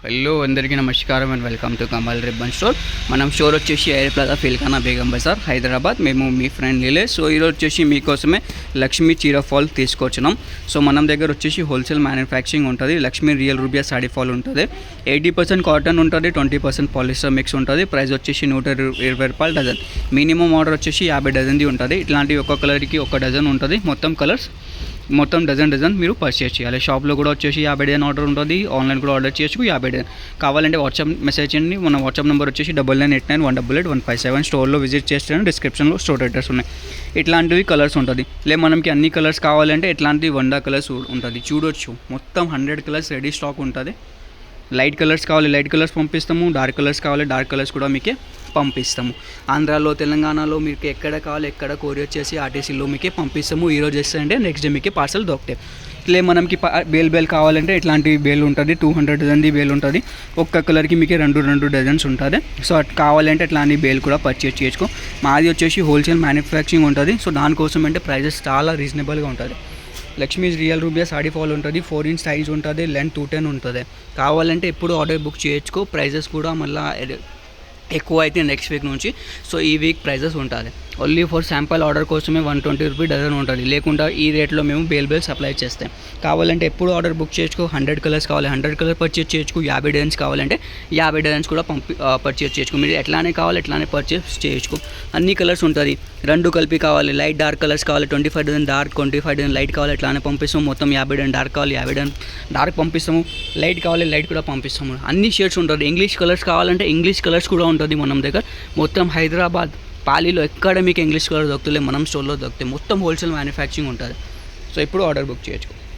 Hello అందరికీ నమస్కారం and welcome to Kamal ribbon store. మనం స్టోర్ వచ్చేసి ఎయిర్ ప్లాజా ఫిల్ఖానా బేగం బజార్ హైదరాబాద్. మేము మీ ఫ్రెండ్ నిలేష్. సో ఈరోజు వచ్చేసి మీకోసమే లక్ష్మీ చీర ఫాల్ తీసుకొచ్చినాం. సో మనం దగ్గర వచ్చేసి హోల్సేల్ మ్యానుఫ్యాక్చరింగ్ ఉంటుంది. లక్ష్మీ రియల్ రూబియా సాడీ ఫాల్ ఉంటుంది. 80% కాటన్ ఉంటుంది, 20% పాలిస్టర్ మిక్స్ ఉంటుంది. ప్రైస్ వచ్చేసి 120 రూపాయలు డజన్. మినిమం ఆర్డర్ వచ్చేసి 50 డజన్ది ఉంటుంది. ఇట్లాంటి ఒక్క కలర్కి ఒక డజన్ ఉంటుంది. మొత్తం కలర్స్ మొత్తం డజన్ మీరు పర్చేస్ చేయాలి. షాప్లో కూడా వచ్చేసి 50 డజన్ ఆర్డర్ ఉంటుంది. ఆన్లైన్ కూడా ఆర్డర్ చేయొచ్చు 50 డజన్. కావాలంటే వాట్సాప్ మెసేజ్ చేయండి. మన వాట్సాప్ నెంబర్ వచ్చేసి 9989188157. స్టోర్లో విజిట్ చేస్తాను. డిస్క్రిప్షన్లో స్టోర్ అడ్రస్ ఉన్నాయి. ఇట్లాంటివి కలర్స్ ఉంటుంది. మనకి అన్ని కలర్స్ కావాలంటే ఇట్లాంటివి 100 కలర్స్ ఉంటుంది. చూడొచ్చు మొత్తం 100 కలర్స్ రెడీ స్టాక్ ఉంటుంది. లైట్ కలర్స్ కావాలి లైట్ కలర్స్ పంపిస్తాము. డార్క్ కలర్స్ కావాలి డార్క్ కలర్స్ కూడా మీకే పంపిస్తాము. ఆంధ్రాలో తెలంగాణలో మీకు ఎక్కడ కావాలి ఎక్కడ కొరియర్ చేసి ఆర్టీసీలో మీకే పంపిస్తాము. ఈరోజు చేస్తే నెక్స్ట్ డే మీకే పార్సల్ దొరుకుతాయి. మనకి బేల్ కావాలంటే ఇట్లాంటి బేల్ ఉంటుంది. 200 డజన్ది బేల్ ఉంటుంది. ఒక్క కలర్కి మీకు రెండు డజన్స్ ఉంటుంది. సో అటు కావాలంటే ఇట్లాంటి బేల్ కూడా పర్చేస్ చేసుకో. మాది వచ్చేసి హోల్సేల్ మ్యానుఫ్యాక్చరింగ్ ఉంటుంది. సో దానికోసం అంటే ప్రైజెస్ చాలా రీజనబుల్గా ఉంటుంది. లక్ష్మీ రియల్ రూబియా సాడీ ఫాల్ ఉంటుంది. 4 ఇంచ్ సైజ్ ఉంటుంది. లెంత్ 210 ఉంటుంది. కావాలంటే ఎప్పుడు ఆర్డర్ బుక్ చేయొచ్చుకో. ప్రైజెస్ కూడా మళ్ళీ ఎక్కువ అయితే నెక్స్ట్ వీక్ నుంచి. సో ఈ వీక్ ప్రైజెస్ ఉంటుంది. ఓన్లీ ఫర్ శాంపుల్ ఆర్డర్ కోసమే 120 రూపీ డజన్ ఉంటుంది. లేకుండా ఈ రేట్లో మేము బేల్ సప్లై చేస్తాం. కావాలంటే ఎప్పుడు ఆర్డర్ బుక్ చేసుకో. 100 కలర్స్ కావాలి 100 కలర్ పర్చేస్ చేసుకో. 50 డజన్స్ కావాలంటే 50 డజన్స్ కూడా పర్చేస్ చేసుకో. మీరు ఎట్లానే కావాలి ఎట్లానే పర్చేస్ చేసుకో. అన్ని కలర్స్ ఉంటుంది. రెండు కలిపి కావాలి. లైట్ డార్క్ కలర్స్ కావాలి 25 డజన్ డార్క్, 25 డజన్ లైట్ కావాలి ఎట్లానే పంపిస్తాము. మొత్తం 50 డజన్ డార్క్ కావాలి 50 డజన్ డార్క్ పంపిస్తాము. లైట్ కావాలి లైట్ కూడా పంపిస్తాము. అన్ని షేడ్స్ ఉంటుంది. ఇంగ్లీష్ కలర్స్ కావాలంటే ఇంగ్లీష్ కలర్స్ కూడా ఉంటుంది మనం దగ్గర. మొత్తం హైదరాబాద్ పాలీలో ఎక్కడ మీకు ఇంగ్లీష్ కలర్ దొరుకుతలే, మనం స్టోర్లో దొరుకుతాయి. మొత్తం హోల్సేల్ మ్యానుఫ్యాక్చరింగ్ ఉంటుంది. సో ఇప్పుడు ఆర్డర్ బుక్ చేయొచ్చు.